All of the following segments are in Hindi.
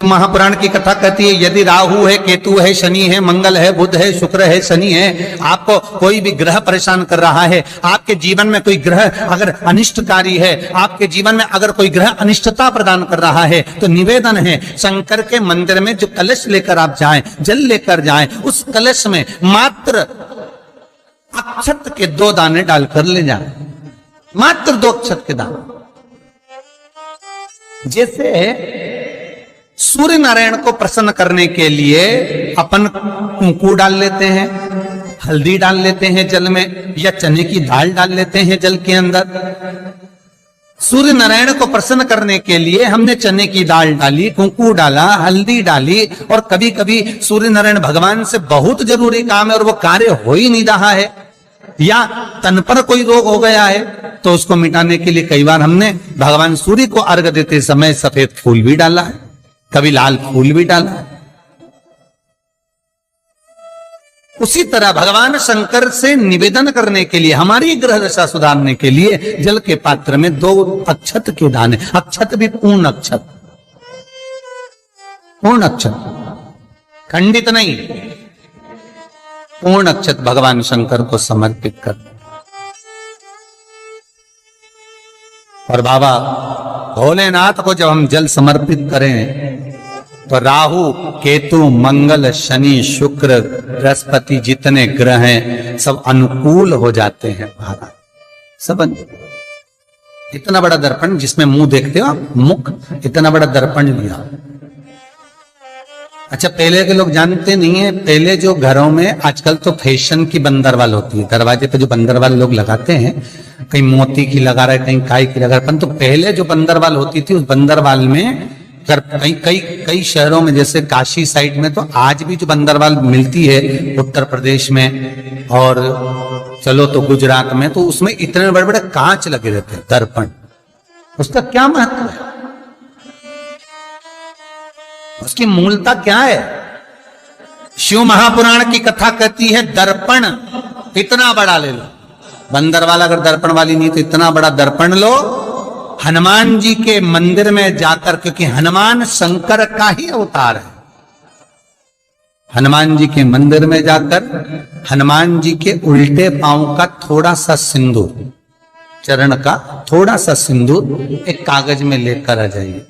महापुराण की कथा कहती है यदि राहु है, केतु है, शनि है, मंगल है, बुध है, शुक्र है, शनि है, आपको कोई भी ग्रह परेशान कर रहा है, आपके जीवन में कोई ग्रह अगर अनिष्टकारी है, आपके जीवन में अगर कोई ग्रह अनिष्टता प्रदान कर रहा है, तो निवेदन है शंकर के मंदिर में जो कलश लेकर आप जाएं, जल लेकर जाएं, उस कलश में मात्र अक्षत के 2 दाने डालकर ले जाएं, मात्र 2 अक्षत के दाने। जैसे सूर्य नारायण को प्रसन्न करने के लिए अपन कुंकू डाल लेते हैं, हल्दी डाल लेते हैं जल में, या चने की दाल डाल लेते हैं जल के अंदर। सूर्य नारायण को प्रसन्न करने के लिए हमने चने की दाल डाली, कुंकू डाला, हल्दी डाली, और कभी कभी सूर्य नारायण भगवान से बहुत जरूरी काम है और वो कार्य हो ही नहीं रहा है, या तन पर कोई रोग हो गया है, तो उसको मिटाने के लिए कई बार हमने भगवान सूर्य को अर्घ देते समय सफेद फूल भी डाला है, कभी लाल फूल भी डाला है। उसी तरह भगवान शंकर से निवेदन करने के लिए, हमारी ग्रह दशा सुधारने के लिए जल के पात्र में 2 अक्षत के दाने, अक्षत भी पूर्ण अक्षत, पूर्ण अक्षत, खंडित नहीं, पूर्ण अक्षत भगवान शंकर को समर्पित कर। और बाबा भोलेनाथ को जब हम जल समर्पित करें तो राहु, केतु, मंगल, शनि, शुक्र, बृहस्पति जितने ग्रह हैं सब अनुकूल हो जाते हैं महाराज, सब। इतना बड़ा दर्पण जिसमें मुंह देखते हो आप, मुख, इतना बड़ा दर्पण लिया। अच्छा, पहले के लोग जानते नहीं है, पहले जो घरों में, आजकल तो फैशन की बंदरवाल होती है, दरवाजे पे जो बंदरवाल लोग लगाते हैं, कहीं मोती की लगा रहे, कहीं काय की लगा रहे, तो पहले जो बंदरवाल होती थी उस बंदरवाल में कई शहरों में, जैसे काशी साइड में, तो आज भी जो बंदरवाल मिलती है उत्तर प्रदेश में, और चलो तो गुजरात में, तो उसमें इतने बड़े बड़े कांच लगे रहते हैं, दर्पण। उसका क्या महत्व है, उसकी मूलता क्या है? शिव महापुराण की कथा कहती है दर्पण इतना बड़ा ले लो, बंदरवाल अगर दर्पण वाली नहीं तो इतना बड़ा दर्पण लो, हनुमान जी के मंदिर में जाकर, क्योंकि हनुमान शंकर का ही अवतार है, हनुमान जी के मंदिर में जाकर हनुमान जी के उल्टे पांव का थोड़ा सा सिंदूर, चरण का थोड़ा सा सिंदूर एक कागज में लेकर आ जाइए,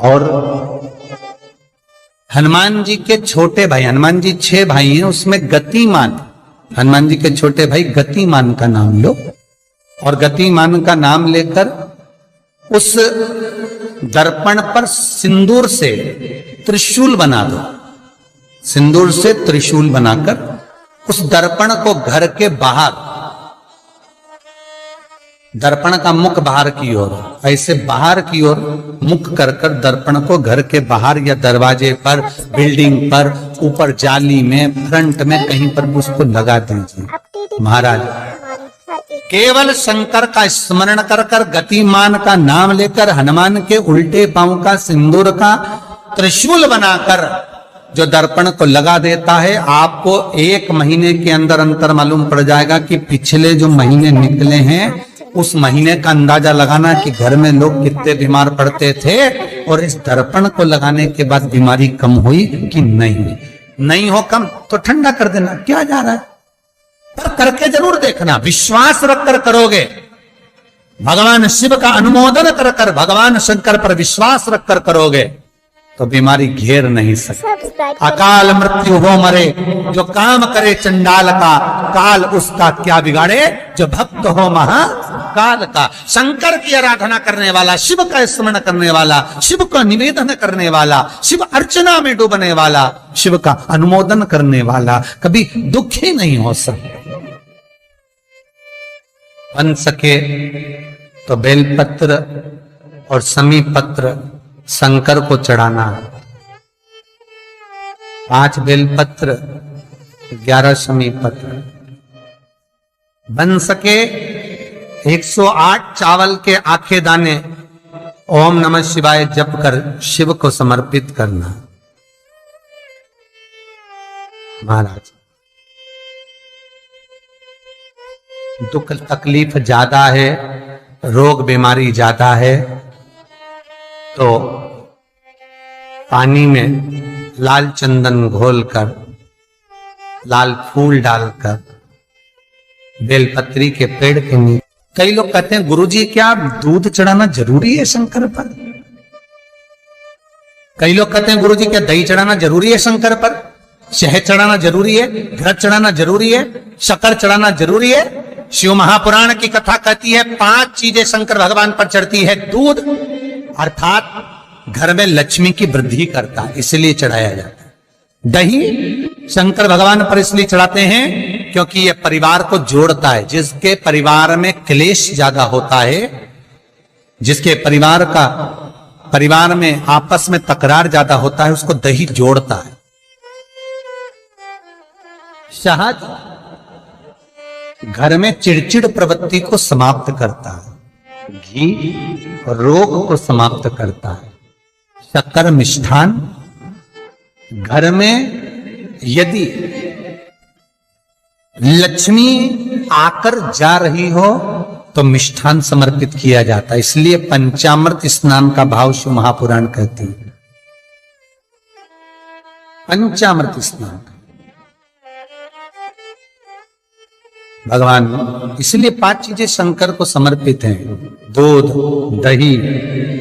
और हनुमान जी के छोटे भाई, हनुमान जी 6 भाई हैं, उसमें गतिमान, हनुमान जी के छोटे भाई गतिमान का नाम लो, और गतिमान का नाम लेकर उस दर्पण पर सिंदूर से त्रिशूल बना दो, सिंदूर से त्रिशूल बनाकर उस दर्पण को घर के बाहर, दर्पण का मुख बाहर की ओर, ऐसे बाहर की ओर मुख कर कर दर्पण को घर के बाहर या दरवाजे पर, बिल्डिंग पर, ऊपर जाली में, फ्रंट में, कहीं पर उसको लगा दीजिए। महाराज केवल शंकर का स्मरण कर कर, गतिमान का नाम लेकर, हनुमान के उल्टे पांव का सिंदूर का त्रिशूल बनाकर जो दर्पण को लगा देता है, आपको 1 महीने के अंदर अंतर मालूम पड़ जाएगा कि पिछले जो महीने निकले हैं उस महीने का अंदाजा लगाना कि घर में लोग कितने बीमार पड़ते थे, और इस दर्पण को लगाने के बाद बीमारी कम हुई कि नहीं। नहीं हो कम तो ठंडा कर देना, क्या जा रहा है, पर करके जरूर देखना, विश्वास रखकर करोगे, भगवान शिव का अनुमोदन कर कर, भगवान शंकर पर विश्वास रखकर करोगे तो बीमारी घेर नहीं सकती। अकाल मृत्यु हो मरे जो काम करे चंडाल का, काल उसका क्या बिगाड़े जो भक्त हो महाकाल का। शंकर की आराधना करने वाला, शिव का स्मरण करने वाला, शिव का निवेदन करने वाला, शिव अर्चना में डूबने वाला, शिव का अनुमोदन करने वाला कभी दुखी नहीं हो सकता। बन सके तो बेलपत्र और समी पत्र शंकर को चढ़ाना, 5 बेलपत्र, 11 समी पत्र। बन सके 108 चावल के आखे दाने ओम नमः शिवाय जप कर शिव को समर्पित करना। महाराज दुख तकलीफ ज्यादा है, रोग बीमारी ज्यादा है, तो पानी में लाल चंदन घोलकर, लाल फूल डालकर, बेलपत्री के पेड़ के नीचे। कई लोग कहते हैं गुरुजी क्या दूध चढ़ाना जरूरी है शंकर पर? कई लोग कहते हैं गुरुजी क्या दही चढ़ाना जरूरी है शंकर पर? शहद चढ़ाना जरूरी है? घृत चढ़ाना जरूरी है? शक्कर चढ़ाना जरूरी है? शिव महापुराण की कथा कहती है 5 चीजें शंकर भगवान पर चढ़ती है। दूध अर्थात घर में लक्ष्मी की वृद्धि करता है, इसलिए चढ़ाया जाता है। दही शंकर भगवान पर इसलिए चढ़ाते हैं क्योंकि यह परिवार को जोड़ता है। जिसके परिवार में क्लेश ज्यादा होता है, जिसके परिवार में आपस में तकरार ज्यादा होता है, उसको दही जोड़ता है। शहद घर में चिड़चिड़ प्रवृत्ति को समाप्त करता है। घी रोग को समाप्त करता है। शक्कर मिष्ठान घर में यदि लक्ष्मी आकर जा रही हो तो मिष्ठान समर्पित किया जाता है। इसलिए पंचामृत स्नान का भाव शिव महापुराण कहती है। पंचामृत स्नान भगवान, इसलिए 5 चीजें शंकर को समर्पित हैं। दूध, दही,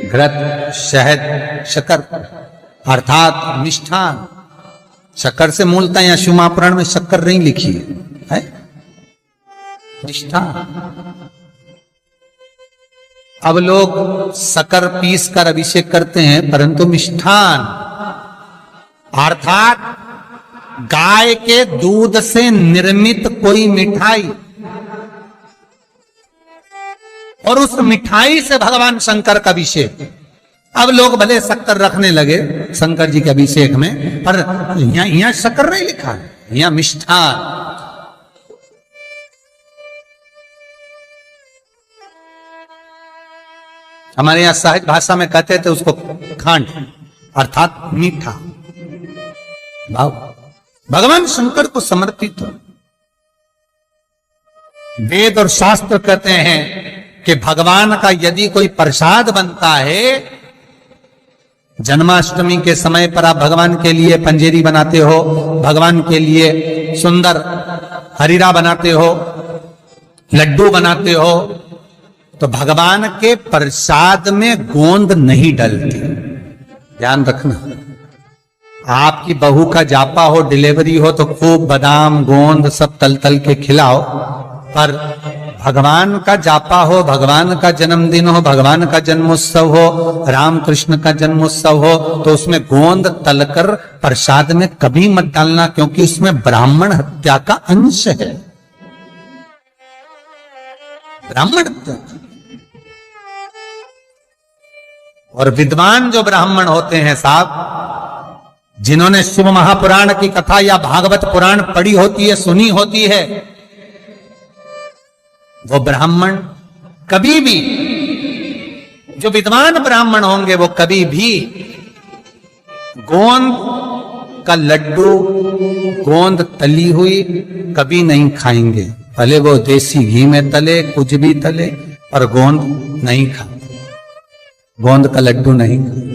घृत, शहद, शक्कर अर्थात मिष्ठान। शक्कर से मूलतः यहाँ शिव महापुराण में शक्कर नहीं लिखी है, मिष्ठान। अब लोग शक्कर पीस कर अभिषेक करते हैं, परंतु मिष्ठान अर्थात गाय के दूध से निर्मित कोई मिठाई, और उस मिठाई से भगवान शंकर का अभिषेक। अब लोग भले शक्कर रखने लगे शंकर जी के अभिषेक में, पर यहां शक्कर नहीं लिखा है, यहां मिष्ठान। हमारे यहां सहज भाषा में कहते थे उसको खांड अर्थात मीठा भाव भगवान शंकर को समर्पित हो। वेद और शास्त्र कहते हैं कि भगवान का यदि कोई प्रसाद बनता है, जन्माष्टमी के समय पर आप भगवान के लिए पंजेरी बनाते हो, भगवान के लिए सुंदर हरीरा बनाते हो, लड्डू बनाते हो, तो भगवान के प्रसाद में गोंद नहीं डलती। ध्यान रखना, आपकी बहू का जापा हो, डिलीवरी हो तो खूब बादाम गोंद सब तल तल के खिलाओ, पर भगवान का जापा हो, भगवान का जन्मदिन हो, भगवान का जन्मोत्सव हो, राम कृष्ण का जन्मोत्सव हो, तो उसमें गोंद तलकर प्रसाद में कभी मत डालना, क्योंकि उसमें ब्राह्मण हत्या का अंश है। ब्राह्मण हत्या। और विद्वान जो ब्राह्मण होते हैं साहब, जिन्होंने शिव महापुराण की कथा या भागवत पुराण पढ़ी होती है, सुनी होती है, वो ब्राह्मण कभी भी, जो विद्वान ब्राह्मण होंगे वो कभी भी गोंद का लड्डू, गोंद तली हुई कभी नहीं खाएंगे। भले वो देसी घी में तले, कुछ भी तले, पर गोंद नहीं खाते, गोंद का लड्डू नहीं खाते।